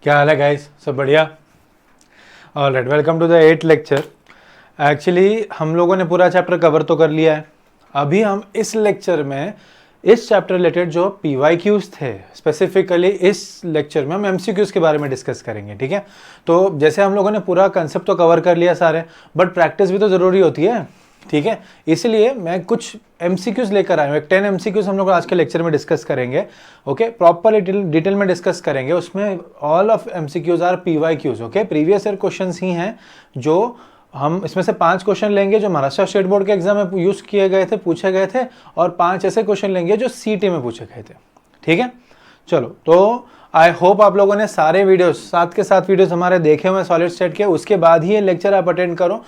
क्या हाल है गाइस, सब बढ़िया। Alright, welcome to the 8th lecture. Actually हम लोगों ने पूरा चैप्टर कवर तो कर लिया है। अभी हम इस लेक्चर में इस चैप्टर रिलेटेड जो PYQs थे, स्पेसिफिकली इस लेक्चर में हम MCQs के बारे में डिस्कस करेंगे। ठीक है, तो जैसे हम लोगों ने पूरा कंसेप्ट तो कवर कर लिया सारे, बट प्रैक्टिस भी तो ज़रूरी होती है। ठीक है, इसलिए मैं कुछ MCQs लेकर आया हूँ। एक 10 MCQs हम लोग आज के लेक्चर में डिस्कस करेंगे। ओके, प्रॉपर डिटेल में डिस्कस करेंगे। उसमें all of MCQs are PYQs। Okay, previous year questions ही हैं जो हम इसमें से 5 क्वेश्चन लेंगे जो महाराष्ट्र स्टेट बोर्ड के एग्जाम में यूज किए गए थे, पूछे गए थे, और 5 ऐसे क्वेश्चन लेंगे जो CT में पूछे गए थे। ठीक है, चलो, तो आई होप आप लोगों ने सारे वीडियोस, 7 के 7 वीडियोस हमारे देखे हुए सॉलिड स्टेट के, उसके बाद ही ये लेक्चर आप अटेंड करो,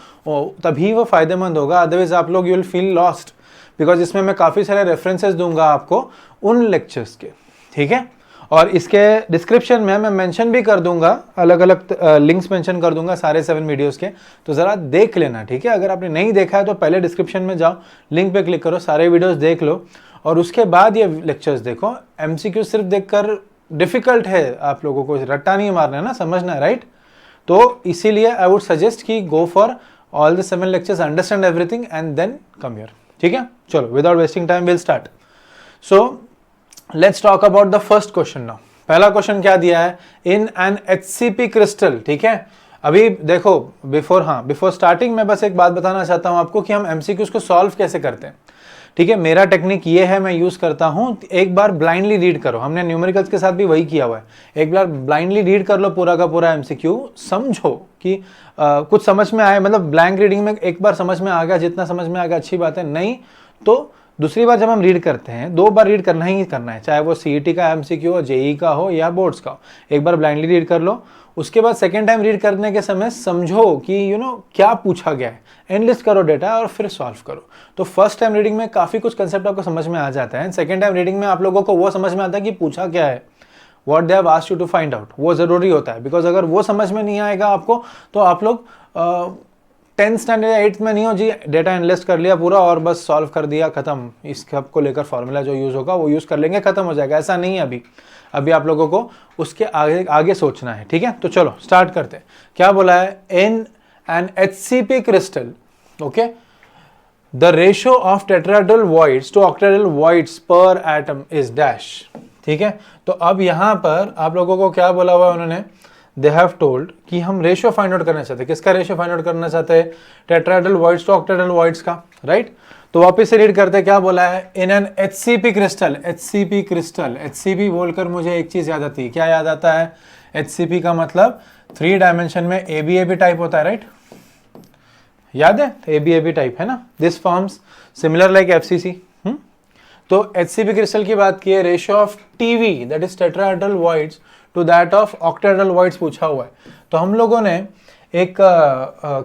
तभी वो फायदेमंद होगा। अदरवाइज आप लोग you will feel lost, because इसमें मैं काफ़ी सारे रेफरेंसेस दूंगा आपको उन लेक्चर्स के। ठीक है, और इसके डिस्क्रिप्शन में मैं मेंशन भी कर दूंगा, अलग अलग लिंक्स मेंशन कर दूंगा सारे 7 वीडियोस के, तो ज़रा देख लेना। ठीक है, अगर आपने नहीं देखा है तो पहले डिस्क्रिप्शन में जाओ, लिंक पे क्लिक करो, सारे वीडियोस देख लो, और उसके बाद ये लेक्चर्स देखो। MCQ सिर्फ देखकर डिफिकल्ट है, आप लोगों को रट्टा नहीं मारना है ना, समझना है, राइट? तो इसीलिए आई वुड सजेस्ट कि go for all the 7 lectures, understand everything and then come here. ठीक है, चलो, without wasting time will start. So let's talk about the first question now. पहला क्वेश्चन क्या दिया है? In an HCP crystal. ठीक है, अभी देखो, बिफोर स्टार्टिंग मैं बस एक बात बताना चाहता हूं आपको कि हम MCQs को सॉल्व कैसे करते हैं। ठीक है, मेरा टेक्निक ये है, मैं यूज करता हूं, एक बार ब्लाइंडली रीड करो। हमने न्यूमेरिकल्स के साथ भी वही किया हुआ है। एक बार ब्लाइंडली रीड कर लो पूरा का पूरा MCQ, समझो कि कुछ समझ में आए। मतलब ब्लैंक रीडिंग में एक बार समझ में आ गया, जितना समझ में आ गया अच्छी बात है, नहीं तो दूसरी बार जब हम रीड करते हैं, 2 बार रीड करना ही करना है, चाहे वो CET का MCQ हो, JEE का हो या बोर्ड्स का हो। एक बार ब्लाइंडली रीड कर लो, उसके बाद सेकेंड टाइम रीड करने के समय समझो कि क्या पूछा गया है, एनलिस्ट करो डेटा और फिर सॉल्व करो। तो फर्स्ट टाइम रीडिंग में काफ़ी कुछ कंसेप्ट आपको समझ में आ जाता है, सेकेंड टाइम रीडिंग में आप लोगों को वो समझ में आता है कि पूछा क्या है, what they have asked you to find out, वो ज़रूरी होता है। बिकॉज अगर वो समझ में नहीं आएगा आपको, तो आप लोग 10th स्टैंडर्ड या 8th में नहीं हो जी, डेटा एनालिस्ट कर लिया पूरा और बस सॉल्व कर दिया, खत्म, इस को लेकर फॉर्मूला जो यूज़ होगा वो यूज़ कर लेंगे, खत्म हो जाएगा। ऐसा नहीं है। अभी आप लोगों को उसके आगे आगे सोचना है। ठीक है, तो चलो स्टार्ट करते हैं। क्या बोला है? In an HCP crystal, okay, the ratio of tetrahedral voids to octahedral voids per atom is dash. ठीक है, तो अब यहां पर आप लोगों को क्या बोला हुआ है उन्होंने? दे हैव टोल्ड कि हम रेशियो फाइंड आउट करना चाहते हैं। किसका रेशियो फाइंड आउट करना चाहते हैं? Tetrahedral voids to octahedral voids का, राइट? तो वापस से रीड करते हैं, क्या बोला है? In an HCP crystal. HCP crystal, HCP बोलकर मुझे एक चीज याद आती है। क्या याद आता है? HCP का मतलब 3 डायमेंशन में ABAB टाइप होता है, राइट? याद है? ABAB टाइप है ना। This forms similar like FCC। तो HCP क्रिस्टल की बात की है, ratio of TV that is tetrahedral voids to that of octahedral voids पूछा हुआ है। तो हम लोगों ने एक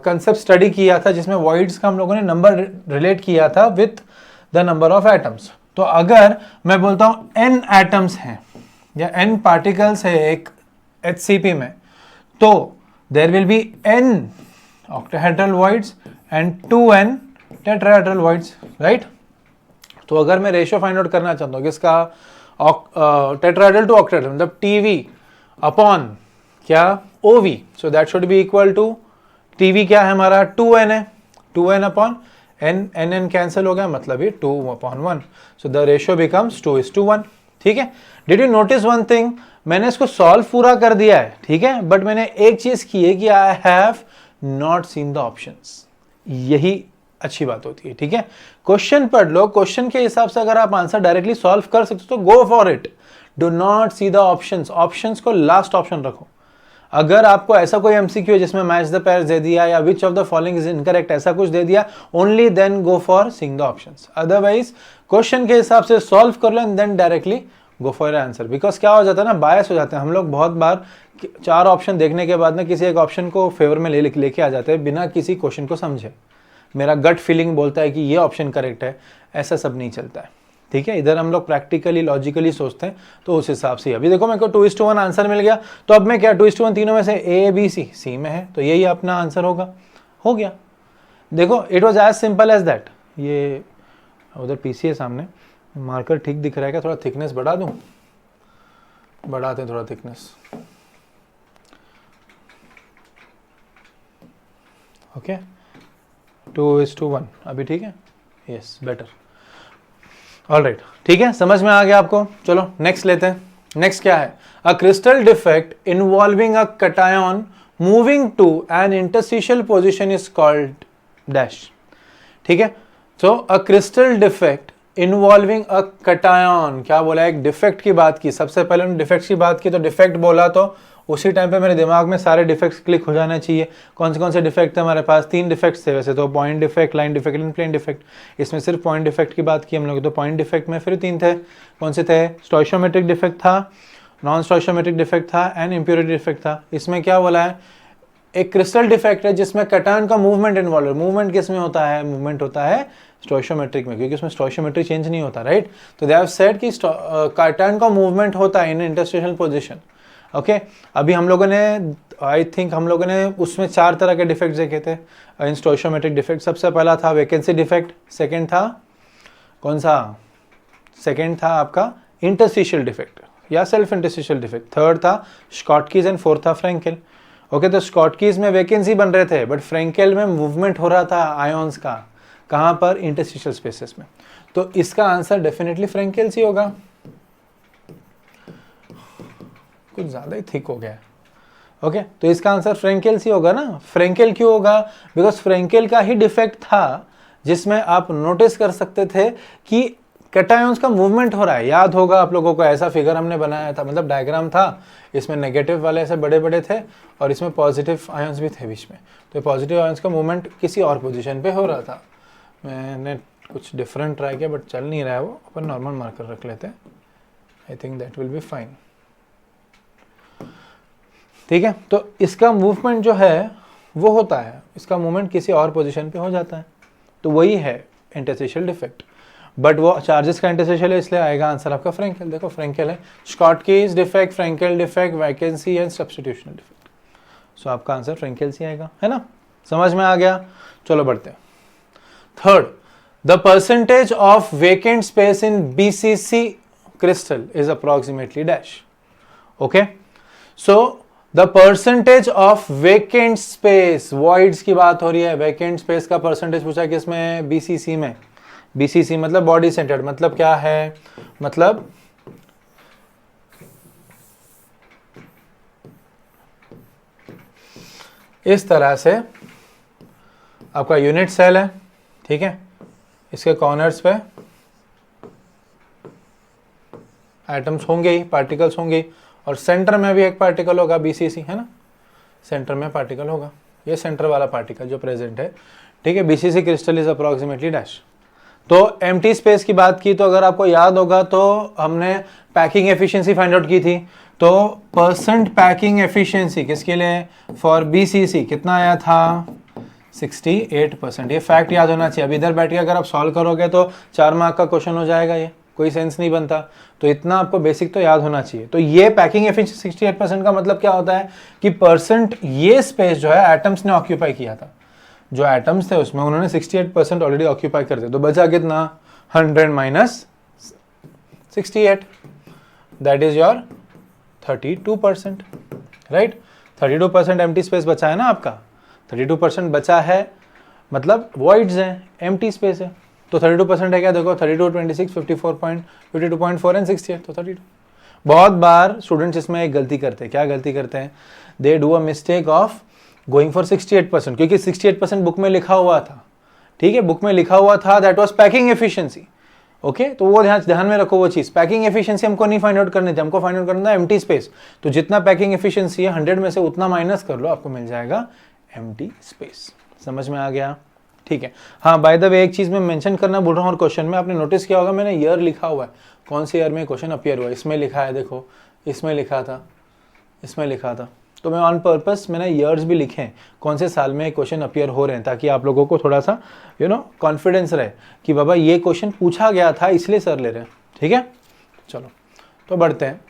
कंसेप्ट स्टडी किया था जिसमें वॉइड्स का हम लोगों ने नंबर रिलेट किया था with the number of atoms. तो अगर मैं बोलता हूं N एटम्स हैं या N पार्टिकल्स है एक HCP में, तो there will be N octahedral voids and 2N tetrahedral voids, right? तो अगर मैं रेशियो फाइंड आउट करना चाहता हूँ किसका? टेट्राहेड्रल टू ऑक्टाहेड्रल, मतलब TV अपॉन क्या? OV, so that should be equal to, TV क्या है हमारा? 2N है, 2N अपॉन N कैंसिल हो गया, मतलब ये 2/1, सो द रेशियो बिकम्स 2:1। ठीक है, did you notice one thing? मैंने इसको सॉल्व पूरा कर दिया है, ठीक है, बट मैंने एक चीज की है कि I have not seen the options. यही अच्छी बात होती है। ठीक है, क्वेश्चन पढ़ लो, क्वेश्चन के हिसाब से अगर आप आंसर डायरेक्टली सॉल्व कर सकते हो तो go for it. Do not see the options, options को लास्ट ऑप्शन रखो। अगर आपको ऐसा कोई MCQ है जिसमें मैच द पेयर्स दे दिया या which of the following is incorrect, ऐसा कुछ दे दिया, only then go for seeing the options. Otherwise question के हिसाब से सॉल्व कर लो and then directly go for answer. Because क्या हो जाता है ना, बायस हो जाते हैं हम लोग। बहुत बार 4 ऑप्शन देखने के बाद ना किसी एक ऑप्शन को फेवर में लेके आ जाते हैं बिना किसी क्वेश्चन को समझे। मेरा गट फीलिंग बोलता है कि ये ऑप्शन करेक्ट है, ऐसा सब नहीं चलता है। ठीक है, इधर हम लोग प्रैक्टिकली लॉजिकली सोचते हैं, तो उस हिसाब से। अभी देखो मेरे को 2:1 आंसर मिल गया, तो अब मैं क्या 2:1 तीनों में से A B C में है, तो यही अपना आंसर होगा। हो गया, देखो, it was as simple as that. ये उधर PC है सामने, मार्कर ठीक दिख रहा है क्या? थोड़ा थिकनेस बढ़ा दूं? बढ़ाते थोड़ा थिकनेस। ओके 2:1 अभी ठीक है, यस बेटर, ऑलराइट ठीक है, समझ में आ गया आपको। चलो नेक्स्ट लेते हैं। नेक्स्ट क्या है, a crystal defect involving a cation moving to an interstitial position is called dash. ठीक है, तो a crystal defect involving a cation, क्या बोला, एक डिफेक्ट की बात की, सबसे पहले उन्होंने डिफेक्ट की बात की, तो डिफेक्ट बोला तो उसी टाइम पे मेरे दिमाग में सारे डिफेक्ट्स क्लिक हो जाना चाहिए। कौन से डिफेक्ट थे हमारे पास, 3 डिफेक्ट्स थे वैसे तो, point defect, line defect and plane defect. इसमें सिर्फ पॉइंट डिफेक्ट की बात की हम लोग, तो पॉइंट डिफेक्ट में फिर 3 थे, कौन से थे, स्टोइशियोमेट्रिक डिफेक्ट था, नॉन स्टोइशियोमेट्रिक डिफेक्ट था एंड इम्प्योरिटी डिफेक्ट था। इसमें क्या बोला है, एक क्रिस्टल डिफेक्ट है जिसमें कटायन का मूवमेंट इन्वॉल्व है। मूवमेंट किस में होता है, मूवमेंट होता है स्टोइशियोमेट्रिक में, क्योंकि उसमें स्टोइशियोमेट्री चेंज नहीं होता, राइट। तो दे हैव सेड कि कटायन का मूवमेंट होता है इन इंटरस्टिशियल पोजीशन। ओके, अभी हम लोगों ने आई थिंक हम लोगों ने उसमें 4 तरह के डिफेक्ट देखे थे इन स्टोइशियोमेट्रिक डिफेक्ट। सबसे पहला था वैकेंसी डिफेक्ट, सेकंड था कौन सा, सेकंड था आपका इंटरस्टिशियल डिफेक्ट या सेल्फ इंटरस्टिशियल डिफेक्ट, थर्ड था स्कॉटकीज एंड फोर्थ था फ्रेंकेल। ओके, तो स्कॉटकीज में वैकेंसी बन रहे थे, बट फ्रेंकेल में मूवमेंट हो रहा था आयोन्स का, कहां पर, इंटरस्टिशियल स्पेसेस में। तो इसका आंसर डेफिनेटली फ्रेंकेल ही होगा। कुछ ज्यादा ही थिक हो गया है। ओके, तो इसका आंसर फ्रेंकेल ही होगा ना। फ्रेंकेल क्यों होगा, बिकॉज फ्रेंकेल का ही डिफेक्ट था जिसमें आप नोटिस कर सकते थे कि कैटायंस का मूवमेंट हो रहा है। याद होगा आप लोगों को, ऐसा फिगर हमने बनाया था, मतलब डायग्राम था, इसमें नेगेटिव वाले ऐसे बड़े बड़े थे और इसमें पॉजिटिव आयंस भी थे बीच में। तो पॉजिटिव आयंस का मूवमेंट किसी और पोजीशन पे हो रहा था। मैंने कुछ डिफरेंट ट्राई किया बट चल नहीं रहा है वो, अपन नॉर्मल मार्कर रख लेते हैं, I think that will be fine. ठीक है, तो इसका मूवमेंट जो है वो होता है, इसका मूवमेंट किसी और पोजीशन पे हो जाता है, तो वही है इंटरस्टिशियल डिफेक्ट। बट वो चार्जेस का इंटरस्टिशियल है, इसलिए आएगा आंसर आपका फ्रेंकेल। देखो फ्रेंकेल है, Schottky's defect, Frenkel defect, vacancy and substitutional defect. So आपका आंसर फ्रेंकेल से आएगा, है ना, समझ में आ गया। चलो बढ़ते हैं। Third, the percentage of vacant space in BCC crystal is approximately dash. Okay, so the percentage of vacant space, voids की बात हो रही है, वेकेंट स्पेस का परसेंटेज पूछा किसमें, बीसीसी में। बीसीसी मतलब बॉडी सेंटर्ड, मतलब क्या है, मतलब इस तरह से आपका यूनिट सेल है, ठीक है, इसके कॉर्नर्स पे एटम्स होंगे ही, पार्टिकल्स होंगे, और सेंटर में भी एक पार्टिकल होगा, बीसीसी है ना, सेंटर में पार्टिकल होगा, ये सेंटर वाला पार्टिकल जो प्रेजेंट है, ठीक है। BCC crystal is approximately dash. तो एम्प्टी स्पेस की बात की, तो अगर आपको याद होगा तो हमने पैकिंग एफिशिएंसी फाइंड आउट की थी, तो परसेंट पैकिंग एफिशिएंसी किसके लिए, फॉर बीसीसी कितना आया था, 68%। ये फैक्ट याद होना चाहिए। अब इधर बैठ के अगर आप सॉल्व करोगे तो 4 मार्क का क्वेश्चन हो जाएगा, ये कोई सेंस नहीं बनता। तो इतना आपको बेसिक तो याद होना चाहिए। तो ये पैकिंग एफिशिएंसी 68% का मतलब क्या होता है कि परसेंट ये स्पेस जो है एटम्स ने ऑक्यूपाई किया था, जो एटम्स थे उसमें उन्होंने 68% ऑलरेडी ऑक्यूपाई कर दिया। तो बचा कितना, 100 minus 68, that is your 32%, right. 32% empty space बचा है ना आपका, 32% बचा है, मतलब वॉइड्स हैं, एम्प्टी स्पेस है। तो 32% है क्या, देखो 32, 26, 52.4 एंड 68, तो 32। बहुत बार स्टूडेंट्स इसमें एक गलती करते हैं, क्या गलती करते हैं, they do a mistake of going for 68%, क्योंकि 68% बुक में लिखा हुआ था, ठीक है, बुक में लिखा हुआ था, that was packing efficiency. Okay, तो वो ध्यान में रखो, वो चीज पैकिंग एफिशिएंसी हमको नहीं फाइंड आउट करनी थी, हमको फाइंड आउट करना था एम्प्टी स्पेस। तो जितना पैकिंग एफिशिएंसी है 100 में से उतना माइनस कर लो, आपको मिल जाएगा एम्प्टी स्पेस। समझ में आ गया, ठीक है। हाँ, बाय द वे एक चीज मैं मेंशन करना भूल रहा हूँ, और क्वेश्चन में आपने नोटिस किया होगा मैंने ईयर लिखा हुआ है, कौन से ईयर में क्वेश्चन अपीयर हुआ, इसमें लिखा है, देखो इसमें लिखा था, इसमें लिखा था। तो मैं ऑन पर्पस मैंने ईयर्स भी लिखे हैं, कौन से साल में क्वेश्चन अपीयर हो रहे हैं, ताकि आप लोगों को थोड़ा सा कॉन्फिडेंस रहे कि बाबा ये क्वेश्चन पूछा गया था इसलिए सर ले रहे हैं, ठीक है। चलो तो बढ़ते हैं।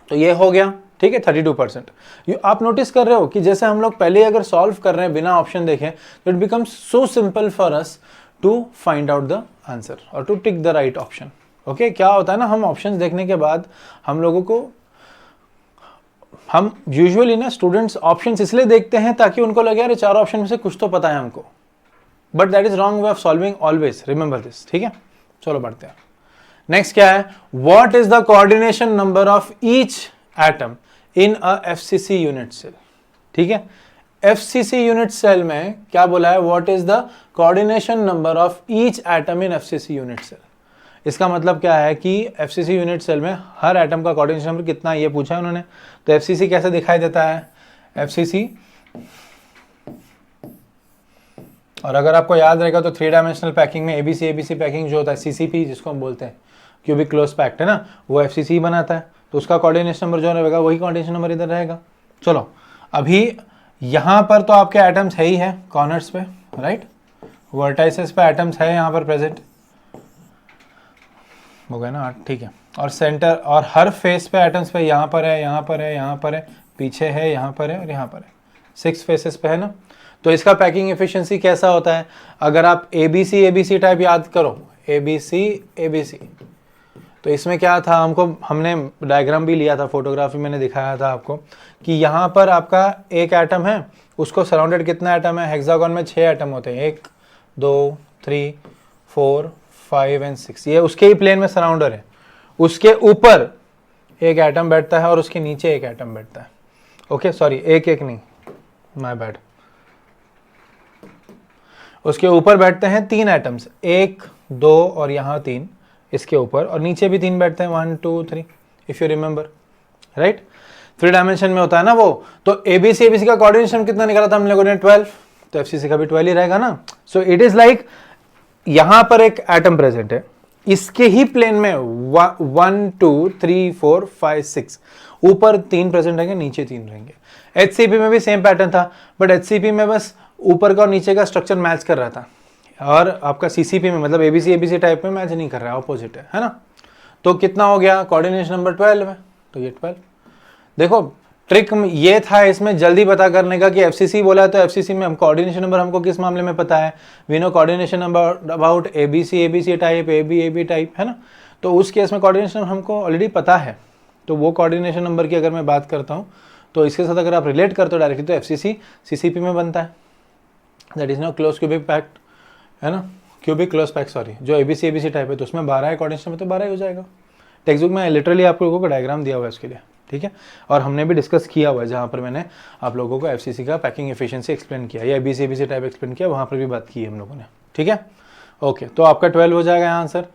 तो ये हो गया, ठीक है, 32%। आप नोटिस कर रहे हो कि जैसे हम लोग पहले अगर सॉल्व कर रहे हैं बिना ऑप्शन देखें, तो it becomes so simple for us to find out the answer और to tick the right option. Okay, क्या होता है ना, हम ऑप्शंस देखने के बाद हम लोगों को हम यूजुअली ना स्टूडेंट्स ऑप्शंस इसलिए देखते हैं ताकि उनको लगे यार 4 ऑप्शन में से कुछ तो पता है हमको, but that is wrong way of solving always, remember this, ठीक है। चलो बढ़ते हैं। नेक्स्ट क्या है, what is the coordination number of each atom in a FCC unit cell, ठीक है। एफसीसी यूनिट सेल में क्या बोला है, what is the coordination number of each atom in FCC unit cell. इसका मतलब क्या है कि एफसीसी यूनिट सेल में हर एटम का कोऑर्डिनेशन नंबर कितना है ये पूछा है उन्होंने। तो एफसीसी कैसे दिखाई देता है, एफसीसी, और अगर आपको याद रहेगा तो 3 डायमेंशनल पैकिंग में एबीसी एबीसी पैकिंग जो होता है, सीसीपी जिसको हम बोलते हैं, क्यूबिक क्लोज पैक्ट है ना, वो एफसीसी बनाता है। तो उसका कोऑर्डिनेशन नंबर जो रहेगा वही कोऑर्डिनेशन नंबर इधर रहेगा। चलो अभी यहाँ पर तो आपके एटम्स है ही है कॉर्नर्स पे, राइट, वर्टाइसेस पे एटम्स है यहाँ पर प्रेजेंट, हो गए ना, ठीक है। और सेंटर और हर फेस पे एटम्स पे यहाँ पर है, यहाँ पर है, यहाँ पर है, पीछे है, यहाँ पर है और यहाँ पर है, 6 फेसेस पे है ना। तो इसका पैकिंग एफिशिएंसी कैसा होता है, अगर आप एबीसी एबीसी टाइप याद करो, एबीसी एबीसी, तो इसमें क्या था, हमने डायग्राम भी लिया था, फोटोग्राफी मैंने दिखाया था आपको कि यहाँ पर आपका एक एटम है, उसको सराउंडेड कितना एटम है, हेक्सागोन में 6 एटम होते हैं, 1 2 3 4 5 एंड 6, ये उसके ही प्लेन में सराउंडर है। उसके ऊपर एक एटम बैठता है और उसके नीचे एक एटम बैठता है, ओके सॉरी, एक नहीं, माय बैड, उसके ऊपर बैठते हैं 3 एटम्स, 1 2 और यहाँ 3 इसके ऊपर, और नीचे भी 3 बैठते हैं, 1 2 3, if you remember, right. 3 dimension में होता है ना वो। तो एबीसी एबीसी का कोऑर्डिनेशन कितना निकाला था हम लोगों ने, 12, तो एफसीसी का भी 12 ही रहेगा ना। सो इट इज लाइक यहां पर एक एटम प्रेजेंट है, इसके ही प्लेन में 1 2 3 4 5 6, ऊपर 3 प्रेजेंट रहेंगे, नीचे 3 रहेंगे। एचसीपी में भी सेम पैटर्न था, बट एचसीपी में बस ऊपर का और नीचे का स्ट्रक्चर मैच कर रहा था, और आपका सीसीपी में मतलब एबीसी एबीसी टाइप में मैच नहीं कर रहा है, ऑपोजिट है ना। तो कितना हो गया, कोऑर्डिनेशन नंबर 12 है, तो ये 12। देखो ट्रिक ये था इसमें जल्दी पता करने का कि एफसीसी बोला है तो एफसीसी में हम कोऑर्डिनेशन नंबर हमको किस मामले में पता है, we know coordination number about ABC ABC type, AB AB type, है ना। तो उस केस में कोऑर्डिनेशन नंबर हमको ऑलरेडी पता है, तो वो कोऑर्डिनेशन नंबर की अगर मैं बात करता हूँ तो इसके साथ अगर आप रिलेट करते हो डायरेक्टली तो एफसीसी सीसीपी में बनता है, that is no close cubic packed, है ना, क्यूबिक क्लोज पैक्ट, सॉरी, जो एबीसी एबीसी टाइप है तो उसमें 12 है, कोऑर्डिनेशन में तो 12 ही हो जाएगा। टेक्स्ट बुक में लिटरली आप लोगों को डायग्राम दिया हुआ है इसके लिए, ठीक है, और हमने भी डिस्कस किया हुआ है जहाँ पर मैंने आप लोगों को एफसीसी का पैकिंग एफिशिएंसी एक्सप्लेन किया या एबीसी एबीसी टाइप एक्सप्लेन किया, वहाँ पर भी बात की है हम लोगों ने, ठीक है। ओके, तो आपका 12 हो जाएगा यहाँ आंसर।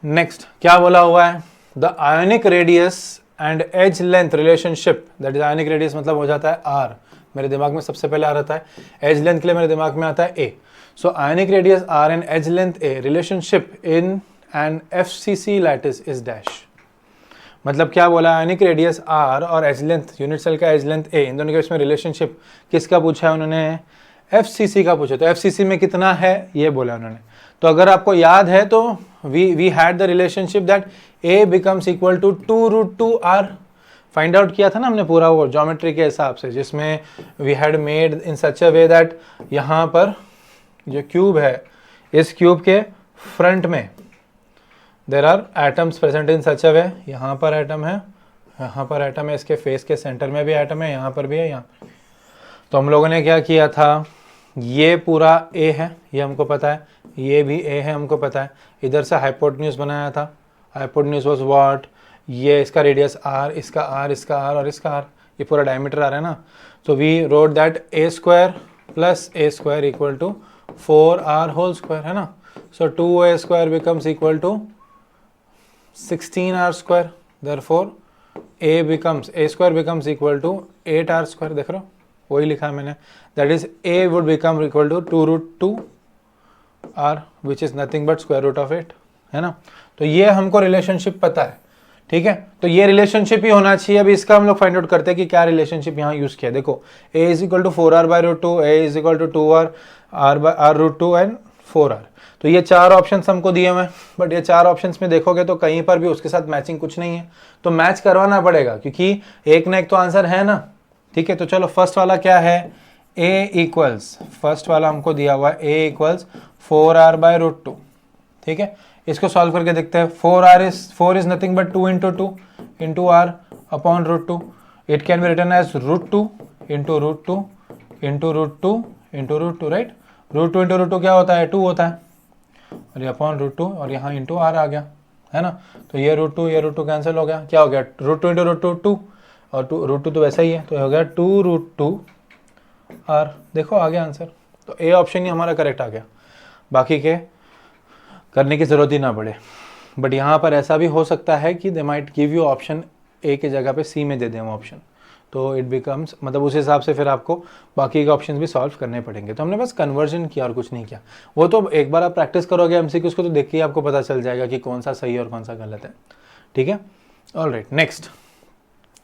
नेक्स्ट क्या बोला हुआ है, the ionic radius and edge length relationship, that is ionic radius मतलब हो जाता है आर, मेरे दिमाग में सबसे पहले आ रहा है, एज लेंथ के लिए मेरे दिमाग में आता है A. So ionic radius r and edge length a, relationship in an FCC lattice is dash. मतलब क्या बोला, आयोनिक रेडियस आर और एज लेंथ, यूनिट सेल का एज लेंथ ए, इन दोनों के बीच में रिलेशनशिप किसका पूछा है उन्होंने, एफसीसी का पूछा। तो एफसीसी में कितना है ये बोला उन्होंने। तो अगर आपको याद है तो we had the relationship that a becomes equal to 2√2r, find out किया था ना हमने पूरा वो ज्योमेट्री के हिसाब से, जिसमें we had made in such a way that यहाँ पर जो क्यूब है, इस क्यूब के फ्रंट में there are atoms present in such a way, यहाँ पर एटम है, यहाँ पर एटम है, इसके फेस के सेंटर में भी एटम है, यहाँ पर भी है, यहाँ। तो हम लोगों ने क्या किया था, ये पूरा ए है, ये हमको पता है, ये भी ए है हमको पता है, इधर से हाइपोटेन्यूज बनाया था, हाइपोटेन्यूज वाज व्हाट, ये इसका रेडियस आर, इसका आर, इसका आर और इसका आर, ये पूरा डायमीटर आ रहा है ना। तो we wrote that a square plus a square equal to 4r whole square, है ना। So 2a square becomes equal to 16r square, therefore a square becomes equal to 8r square, देख रहे हो वही लिखा है मैंने, that is a would become equal to 2√2r which is nothing but square root of 8, है ना। तो ये हमको रिलेशनशिप पता है, ठीक है। तो ये रिलेशनशिप ही होना चाहिए। अभी इसका हम लोग फाइंड आउट करते हैं कि क्या रिलेशनशिप यहाँ यूज किया। देखो a is equal to 4r/√2, a is equal to 2r, r/√2 and 4r। तो ये 4 ऑप्शंस हमको दिए हुए हैं, बट ये 4 ऑप्शंस में देखोगे तो कहीं पर भी उसके साथ मैचिंग कुछ नहीं है, तो मैच करवाना पड़ेगा क्योंकि एक ना एक तो आंसर है ना, ठीक है। तो चलो फर्स्ट वाला क्या है, a इक्वल्स, फर्स्ट वाला हमको दिया हुआ है a इक्वल्स 4r/√2, ठीक है। इसको सॉल्व करके देखते हैं। 4 is nothing but 2 into 2 into r upon √2, it can be written as √2 into √2 into √2 into √2, right. √2 into √2 क्या होता है, 2 होता है, और ये अपॉन √2 और यहाँ इंटू r आ गया, है ना। तो ये √2 कैंसिल हो गया, क्या हो गया, √2 इंटू √2 2, और √2 तो वैसा ही है, तो हो गया 2 √2 r। देखो आ गया आंसर। तो ए ऑप्शन ही हमारा करेक्ट आ गया, बाकी के करने की ज़रूरत ही ना पड़े। बट यहाँ पर ऐसा भी हो सकता है कि they might give you option A की जगह पे सी में दे दें वो ऑप्शन, तो इट बिकम्स, मतलब उस हिसाब से फिर आपको बाकी के ऑप्शंस भी सॉल्व करने पड़ेंगे। तो हमने बस कन्वर्जन किया और कुछ नहीं किया। वो तो एक बार आप प्रैक्टिस करोगे एमसीक्यूज को तो देख के ही आपको पता चल जाएगा कि कौन सा सही है और कौन सा गलत है, ठीक है। Alright, next.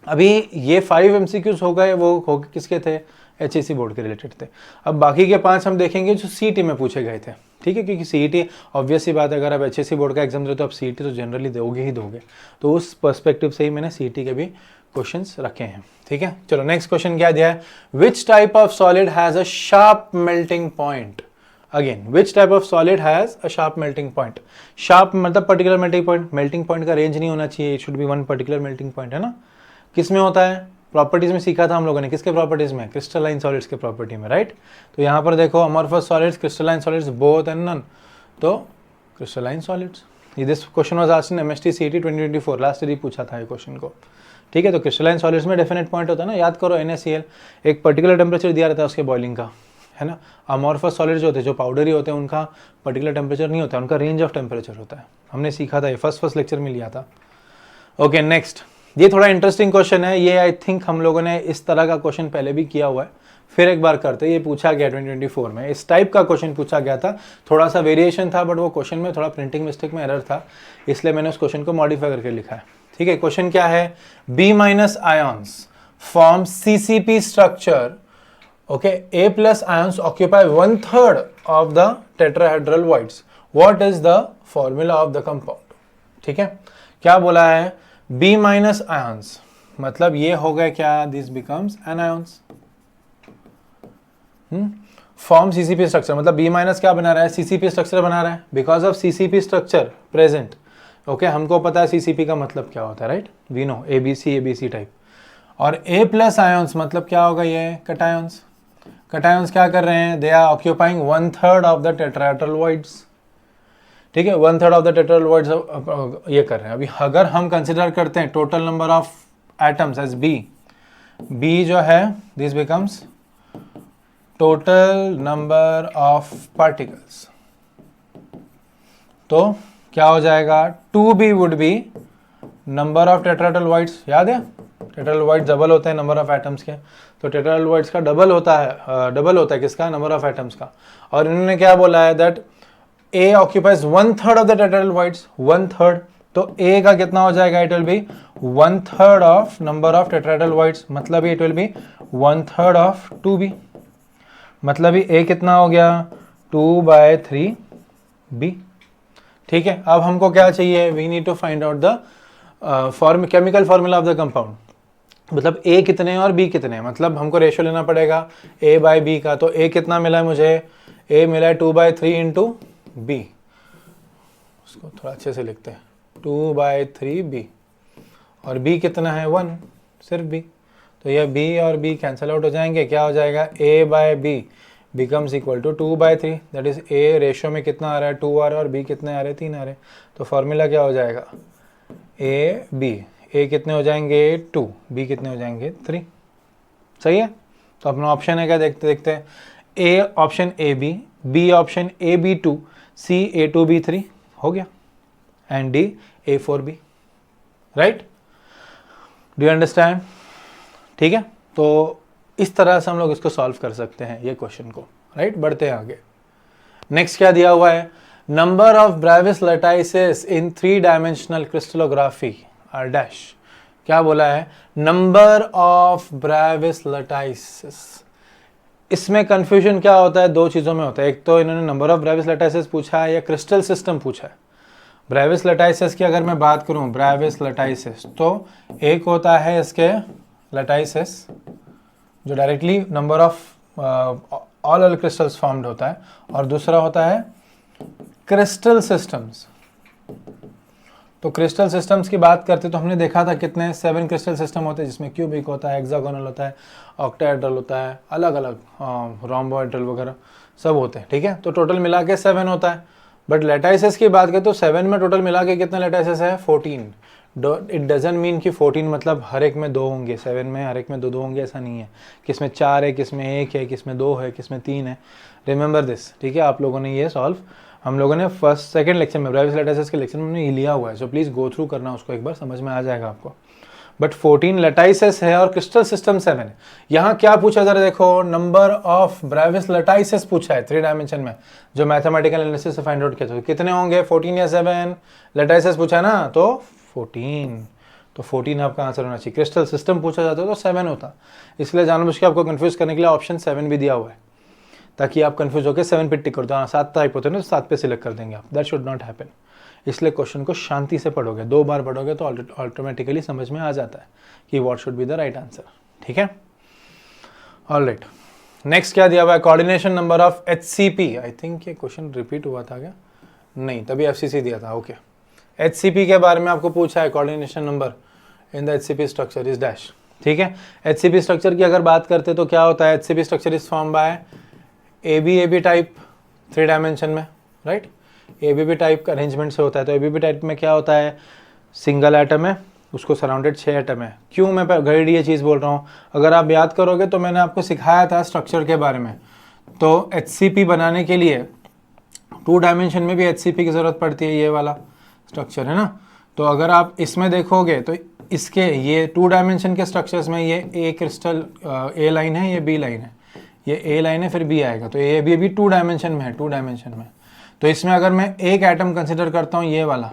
अभी ये 5 एमसीक्यूज हो गए, वो हो किसके थे, एचईसी बोर्ड के रिलेटेड थे। अब बाकी के 5 हम देखेंगे जो सीईटी में पूछे गए थे, ठीक है, क्योंकि सीईटी ऑब्वियस सी बात है, अगर आप एचईसी बोर्ड का एग्जाम दे तो आप सीईटी तो जनरली दोगे ही दोगे, तो उस पर्सपेक्टिव से ही मैंने सीईटी के भी क्वेश्चंस रखे हैं, ठीक है। चलो नेक्स्ट क्वेश्चन क्या दिया है, which type of solid has a sharp melting point. Again, which type of solid has a sharp melting point. Sharp मतलब particular melting point, melting point का रेंज नहीं होना चाहिए, it should be one particular melting point, है ना। किस में होता है, प्रॉपर्टीज में सीखा था हम लोगों ने, किसके प्रॉपर्टीज में, क्रिस्टलाइन सॉलिड्स के प्रॉपर्टी में, राइट। तो यहाँ पर देखो amorphous solids, crystalline solids both and none, तो crystalline solids. This question was asked in MST CET 2024, last year ही पूछा था ये क्वेश्चन को, ठीक है। तो क्रिस्टलाइन सॉलिड्स में डेफिनेट पॉइंट होता है ना, याद करो NaCl एक पर्टिकुलर टेम्परेचर दिया रहता है उसके बॉइलिंग का, है ना। अमॉर्फस सॉलिड्स जो होते हैं, जो पाउडरी होते हैं, उनका पर्टिकुलर टेम्परेचर नहीं होता है, उनका रेंज ऑफ टेम्परेचर होता है, हमने सीखा था ये फर्स्ट लेक्चर में लिया था। ओके नेक्स्ट, ये थोड़ा इंटरेस्टिंग क्वेश्चन है, ये आई थिंक हम लोगों ने इस तरह का क्वेश्चन पहले भी किया हुआ है, फिर एक बार करते, ये पूछा गया 2024 में, इस टाइप का क्वेश्चन पूछा गया था, थोड़ा सा वेरिएशन था, बट वो क्वेश्चन में थोड़ा प्रिंटिंग मिस्टेक में एरर था, इसलिए मैंने उस क्वेश्चन को मॉडिफाई करके लिखा है, ठीक है। क्वेश्चन क्या है, B- ions form CCP structure, okay, A+ ions occupy 1/3 of the tetrahedral voids, what is the formula of the compound, ठीक है। क्या बोला है, B- आयंस मतलब ये हो गया क्या, this becomes anions, form CCP structure, मतलब B- क्या बना रहा है, CCP स्ट्रक्चर बना रहा है, because of CCP structure present, okay. हमको पता है CCP का मतलब क्या होता है, right, we know ABC type. और A+ आयंस मतलब क्या होगा, ये कटायंस, कटायंस क्या कर रहे हैं, they are occupying 1/3 of the tetrahedral voids, ठीक है, 1/3 ऑफ द टेट्राहेड्रल वॉइड्स ये कर रहे हैं। अभी अगर हम कंसिडर करते हैं total number of atoms as B जो है, this becomes total number of particles, तो क्या हो जाएगा, 2B would be number of tetrahedral voids, याद है टेट्राहेड्रल वॉइड्स डबल होते हैं नंबर ऑफ एटम्स के, तो टेट्राहेड्रल वॉइड्स का डबल होता है किसका, नंबर ऑफ एटम्स का। और इन्होंने क्या बोला है, that A occupies 1/3 of the tetrahedral voids, 1/3, तो A का कितना हो जाएगा, it will be 1/3 of number of tetrahedral voids, मतलब it will be 1/3 of 2B, मतलब A कितना हो गया, 2/3B, ठीक है। अब हमको क्या चाहिए, we need to find out the chemical formula of the compound, मतलब A कितने और B कितने, मतलब हमको रेशियो लेना पड़ेगा A/B का, तो A कितना मिला है मुझे, A मिला है 2/3 इंटू B, उसको थोड़ा अच्छे से लिखते हैं, 2/3B, और B कितना है, 1, सिर्फ B, तो ये B और B कैंसिल आउट हो जाएंगे, क्या हो जाएगा, A/B becomes equal to 2/3, that is A ratio में कितना आ रहा है, 2 आ रहा है, और B कितने आ रहे हैं, 3 आ रहे हैं, तो फॉर्मूला क्या हो जाएगा, A कितने हो जाएंगे, 2, B कितने हो जाएंगे, 3, सही है। तो अपना ऑप्शन है क्या, देखते देखते, A option AB, B option AB2, C A2B3 हो गया, and D A4B, right, do you understand, ठीक है। तो इस तरह से हम लोग इसको सॉल्व कर सकते हैं ये क्वेश्चन को, राइट। बढ़ते हैं आगे, नेक्स्ट क्या दिया हुआ है, number of Bravais lattices in 3 dimensional crystallography are dash, क्या बोला है, नंबर ऑफ ब्रेविस लैटिसेस। इसमें कंफ्यूजन क्या होता है, 2 चीज़ों में होता है, एक तो इन्होंने नंबर ऑफ ब्रेविस लैटिसेस पूछा है या क्रिस्टल सिस्टम पूछा है। ब्रेविस लैटिसेस की अगर मैं बात करूं, ब्रेविस लैटिसेस, तो एक होता है इसके लैटिसेस जो directly number of all crystals formed होता है, और दूसरा होता है क्रिस्टल सिस्टम्स। तो क्रिस्टल सिस्टम्स की बात करते तो हमने देखा था कितने 7 क्रिस्टल सिस्टम होते हैं, जिसमें क्यूबिक होता है, हेक्सागोनल होता है, ऑक्टाहेड्रल होता है, अलग अलग रोम्बोहेड्रल वगैरह सब होते हैं, ठीक है। तो टोटल मिला के 7 होता है। बट लेटाइसिस की बात करें तो 7 में टोटल मिला के कितने लेटाइसिस है? 14। इट डजंट मीन कि 14 मतलब हर एक में 2 होंगे, 7 में हर एक में 2 होंगे, ऐसा नहीं है। किसमें 4 है, किसमें 1 है, किसमें 2 है, किसमें 3 है। रिमेंबर दिस, ठीक है। आप लोगों ने ये सॉल्व हम लोगों ने फर्स्ट सेकंड लेक्चर में, ब्रेविस लेटाइसिस के लेक्चर में हमने लिया हुआ है, सो प्लीज़ गो थ्रू करना उसको एक बार, समझ में आ जाएगा आपको। बट 14 लेटाइसिस है और क्रिस्टल सिस्टम 7 है। यहाँ क्या पूछा जरा देखो, नंबर ऑफ ब्रेविस लेटाइसिस पूछा है 3 डायमेंशन में, जो मैथमेटिकल एनालिसिस से फाइंड आउट किया था। कितने होंगे? 14 या 7? लेटाइसिस पूछा है ना, तो 14। तो 14 आपका आंसर होना चाहिए। क्रिस्टल सिस्टम पूछा जाता तो 7 होता, इसलिए जानबूझ के आपको कंफ्यूज करने के लिए ऑप्शन 7 भी दिया हुआ है, ताकि आप कंफ्यूज होकर 7 पे टिक कर दो। हाँ 7 टाइप होते हैं ना, तो 7 पे सिलेक्ट कर देंगे आप। That should not happen. इसलिए क्वेश्चन को शांति से पढ़ोगे, 2 बार पढ़ोगे तो ऑटोमेटिकली समझ में आ जाता है कि what should be the right answer, ठीक है। ऑलराइट, नेक्स्ट क्या दिया हुआ है? Coordination number of HCP। I think ये क्वेश्चन रिपीट हुआ था क्या? नहीं, तभी FCC दिया था। ओके, HCP के बारे में आपको पूछा है, coordination number in the HCP structure is dash, ठीक है। HCP स्ट्रक्चर की अगर बात करते तो क्या होता है? HCP structure is form by ABAB type 3 dimension में, राइट। ABB टाइप का अरेंजमेंट से होता है। तो ABB टाइप में क्या होता है? सिंगल एटम है, उसको सराउंडेड 6 एटम है। क्यों मैं घड़ी ये चीज़ बोल रहा हूँ? अगर आप याद करोगे तो मैंने आपको सिखाया था स्ट्रक्चर के बारे में। तो HCP बनाने के लिए 2 डायमेंशन में भी HCP की ज़रूरत पड़ती है, ये वाला स्ट्रक्चर है ना। तो अगर आप इसमें देखोगे तो इसके ये 2 डायमेंशन के स्ट्रक्चर्स में ये A क्रिस्टल A लाइन है, ये B लाइन है, ये A लाइन है, फिर B आएगा। तो ये भी 2 डायमेंशन में है, 2 डायमेंशन में। तो इसमें अगर मैं एक एटम कंसिडर करता हूँ, ये वाला,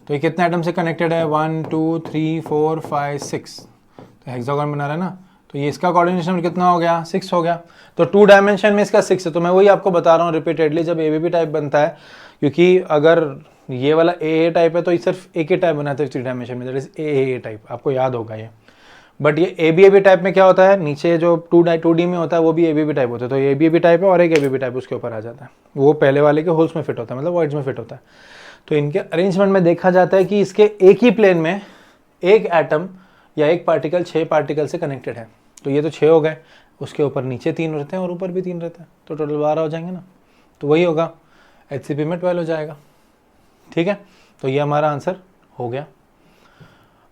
तो ये कितने एटम से कनेक्टेड है? 1 2 3 4 5 6। तो हेक्सागोन बना रहा है ना, तो ये इसका कोऑर्डिनेशन कितना हो गया? 6 हो गया। तो 2 डायमेंशन में इसका 6 है। तो मैं वही आपको बता रहा हूँ रिपीटेडली, जब ABB टाइप बनता है, क्योंकि अगर ये वाला AA टाइप है तो ये सिर्फ एक ही टाइप बनाते हैं 3 डायमेंशन में, दैट इज AA टाइप, आपको याद होगा ये। बट ये ABAB टाइप में क्या होता है? नीचे जो 2D में होता है वो भी ABB टाइप होता है। तो ये ABB टाइप है और एक ABB टाइप उसके ऊपर आ जाता है, वो पहले वाले के होल्स में फिट होता है, मतलब वॉइड्स में फिट होता है। तो इनके अरेंजमेंट में देखा जाता है कि इसके एक ही प्लेन में एक एटम या एक पार्टिकल 6 पार्टिकल से कनेक्टेड है। तो ये तो 6 हो गए, उसके ऊपर नीचे 3 रहते हैं और ऊपर भी 3 रहते हैं, तो टोटल 12 हो जाएंगे ना। तो वही होगा, HCP में 12 हो जाएगा, ठीक है। तो ये हमारा आंसर हो गया।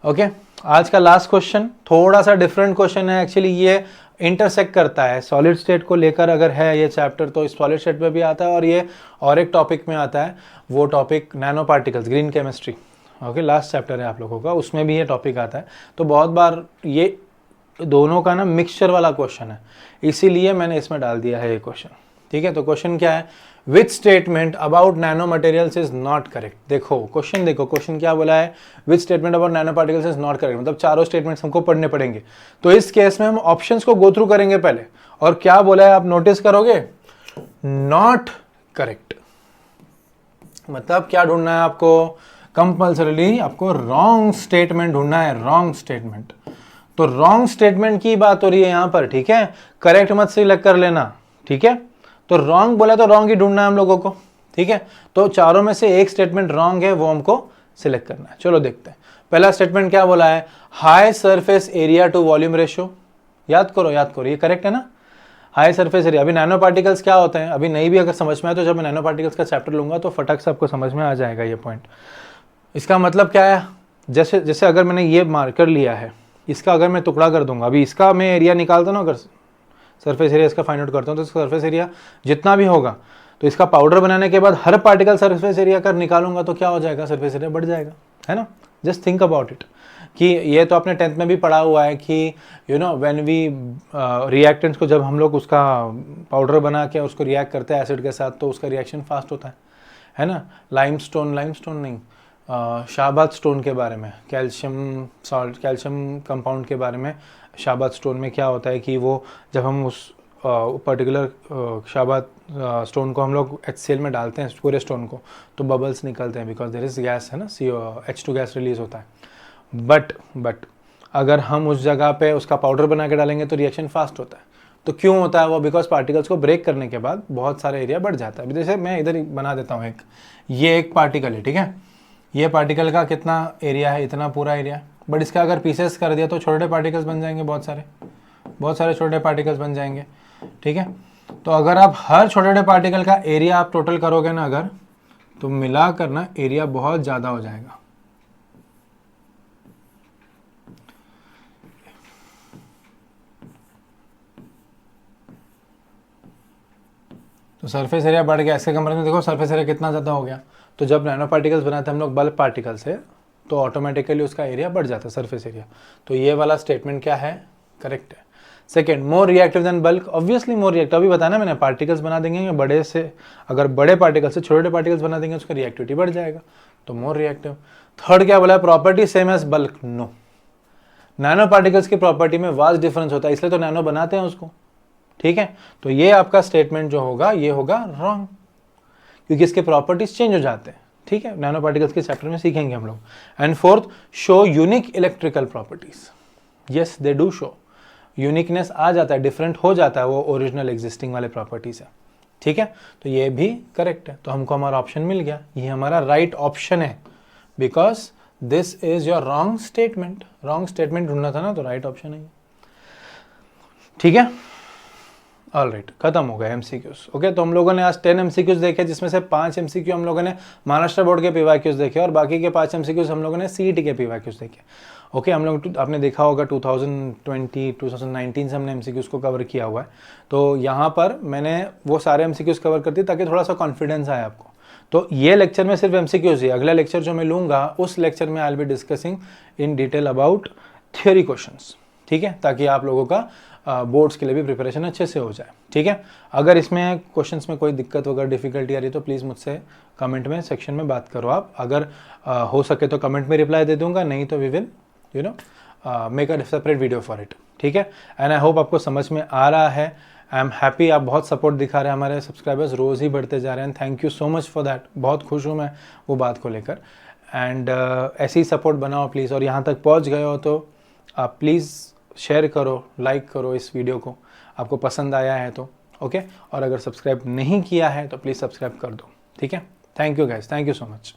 ओके, आज का लास्ट क्वेश्चन थोड़ा सा डिफरेंट क्वेश्चन है एक्चुअली। ये इंटरसेक्ट करता है सॉलिड स्टेट को लेकर, अगर है ये चैप्टर तो इस सॉलिड स्टेट में भी आता है और ये और एक टॉपिक में आता है, वो topic nano particles, green chemistry. Okay, last chapter है आप लोगों का, उसमें भी ये टॉपिक आता है। तो बहुत बार ये दोनों का ना मिक्सचर वाला क्वेश्चन है, इसीलिए मैंने इसमें डाल दिया है ये क्वेश्चन, ठीक है। तो क्वेश्चन क्या है? Which statement about nano materials is not correct. देखो क्वेश्चन क्या बोला है? Which statement about nano particles is not correct, मतलब चारों स्टेटमेंट्स हमको पढ़ने पड़ेंगे। तो इस केस में हम ऑप्शंस को गो थ्रू करेंगे पहले, और क्या बोला है आप नोटिस करोगे? Not correct. मतलब क्या ढूंढना है आपको? कंपल्सरीली आपको रॉन्ग स्टेटमेंट ढूंढना है, रॉन्ग स्टेटमेंट। तो रॉन्ग स्टेटमेंट की बात हो रही है यहां पर, ठीक है। करेक्ट मत सिलेक्ट कर लेना, ठीक है। तो रॉन्ग बोला तो रॉन्ग ही ढूंढना है हम लोगों को, ठीक है। तो चारों में से एक स्टेटमेंट रॉन्ग है, वो हमको सिलेक्ट करना है। चलो देखते हैं। पहला स्टेटमेंट क्या बोला है? High surface area to volume ratio. याद करो, ये करेक्ट है ना? High surface area. अभी नैनो पार्टिकल्स क्या होते हैं अभी नहीं भी अगर समझ में आए तो जब मैं नैनो पार्टिकल्स का चैप्टर लूंगा तो फटक से आपको समझ में आ जाएगा ये पॉइंट। इसका मतलब क्या है? जैसे अगर मैंने ये मार्कर लिया है, इसका अगर मैं टुकड़ा कर दूंगा, अभी इसका मैं एरिया निकालता हूँ ना, अगर सरफेस एरिया इसका फाइंड आउट करता हूँ तो इसका सरफेस एरिया जितना भी होगा, तो इसका पाउडर बनाने के बाद हर पार्टिकल सरफेस एरिया कर निकालूंगा तो क्या हो जाएगा? सरफेस एरिया बढ़ जाएगा, है ना। जस्ट थिंक अबाउट इट, कि ये तो आपने 10th में भी पढ़ा हुआ है कि you know when we reactants को जब हम लोग उसका पाउडर बना के उसको रिएक्ट करते हैं एसिड के साथ तो उसका रिएक्शन फास्ट होता है ना। लाइमस्टोन नहीं, शाहबाद स्टोन के बारे में, कैल्शियम सॉल्ट, कैल्शियम कंपाउंड के बारे में, शाहबाद स्टोन में क्या होता है कि वो जब हम उस पर्टिकुलर शाहबाद स्टोन को हम लोग HCl में डालते हैं पूरे स्टोन को, तो बबल्स निकलते हैं, बिकॉज देयर इज गैस, है ना, H2 गैस रिलीज होता है। बट अगर हम उस जगह पे उसका पाउडर बना के डालेंगे तो रिएक्शन फास्ट होता है। तो क्यों होता है वो? बिकॉज पार्टिकल्स को ब्रेक करने के बाद बहुत सारा एरिया बढ़ जाता है। जैसे मैं इधर बना देता हूँ, ये एक पार्टिकल है, ठीक है। ये पार्टिकल का कितना एरिया है, इतना पूरा एरिया, बट इसका अगर पीसेस कर दिया तो छोटे पार्टिकल्स बन जाएंगे, बहुत सारे छोटे पार्टिकल्स बन जाएंगे, ठीक है। तो अगर आप हर छोटे छोटे पार्टिकल का एरिया आप टोटल करोगे ना अगर, तो मिला कर ना एरिया बहुत ज़्यादा हो जाएगा। तो सरफेस एरिया बढ़ गया, इसके कंपेरिजन में देखो सरफेस एरिया कितना ज़्यादा हो गया। तो जब नैनो पार्टिकल्स बनाते हैं हम लोग बल्क पार्टिकल से, तो ऑटोमेटिकली उसका एरिया बढ़ जाता है, सरफेस एरिया। तो ये वाला स्टेटमेंट क्या है, करेक्ट है। Second, more reactive than bulk, obviously more reactive, अभी बताया ना मैंने, पार्टिकल्स बना देंगे बड़े से, अगर बड़े पार्टिकल से छोटे पार्टिकल्स बना देंगे उसका रिएक्टिविटी बढ़ जाएगा, तो मोर रिएक्टिव। थर्ड क्या बोला, property same as bulk, no. Nano particles की प्रॉपर्टी में वास्ट डिफरेंस होता है, इसलिए तो नैनो बनाते हैं उसको, ठीक है। तो ये आपका स्टेटमेंट जो होगा ये होगा रॉन्ग, क्योंकि इसके प्रॉपर्टीज चेंज हो जाते हैं, ठीक है। नैनो पार्टिकल्स के चैप्टर में सीखेंगे हम लोग। And fourth, show unique electrical properties, yes they do show, uniqueness आ जाता है, डिफरेंट हो जाता है वो ओरिजिनल एग्जिस्टिंग वाले प्रॉपर्टी से, ठीक है। तो ये भी करेक्ट है, तो हमको हमारा ऑप्शन मिल गया, ये हमारा राइट ऑप्शन है, because this is your wrong statement. Wrong statement ढूंढना था ना, तो राइट ऑप्शन है, ठीक है। ऑलराइट, खत्म हो गए एमसीक्यूज। ओके, तो हम लोगों ने आज 10 एमसीक्यूज देखे, जिसमें से 5 एमसीक्यू हम लोगों ने महाराष्ट्र बोर्ड के पीवाईक्यूज देखे और बाकी के 5 एमसीक्यूज हम लोगों ने सीईटी के पीवाईक्यूज देखे। ओके, हम लोग आपने देखा होगा 2020 2019 से हमने एमसीक्यूज को कवर किया हुआ है। तो यहाँ पर मैंने वो सारे एमसीक्यूज कवर कर दिए ताकि थोड़ा सा कॉन्फिडेंस आए आपको। तो ये लेक्चर में सिर्फ एमसीक्यूज ही, अगला लेक्चर जो मैं लूँगा उस लेक्चर में I will be discussing in detail about theory questions, ठीक है, ताकि आप लोगों का बोर्ड्स के लिए भी प्रिपरेशन अच्छे से हो जाए, ठीक है। अगर इसमें क्वेश्चंस में कोई दिक्कत वगैरह डिफिकल्टी आ रही है तो प्लीज़ मुझसे कमेंट में सेक्शन में बात करो आप। अगर हो सके तो कमेंट में रिप्लाई दे दूंगा, नहीं तो we will make a separate video for it, ठीक है। एंड आई होप आपको समझ में आ रहा है। आई एम हैप्पी, आप बहुत सपोर्ट दिखा रहे हैं, हमारे सब्सक्राइबर्स रोज़ ही बढ़ते जा रहे हैं, thank you so much for that. बहुत खुश हूँ मैं वो बात को लेकर। एंड ऐसे ही सपोर्ट बनाओ प्लीज़, और यहाँ तक पहुँच गए हो तो आप प्लीज़ शेयर करो, लाइक करो इस वीडियो को, आपको पसंद आया है तो, ओके। और अगर सब्सक्राइब नहीं किया है तो प्लीज़ सब्सक्राइब कर दो, ठीक है। Thank you guys, thank you so much.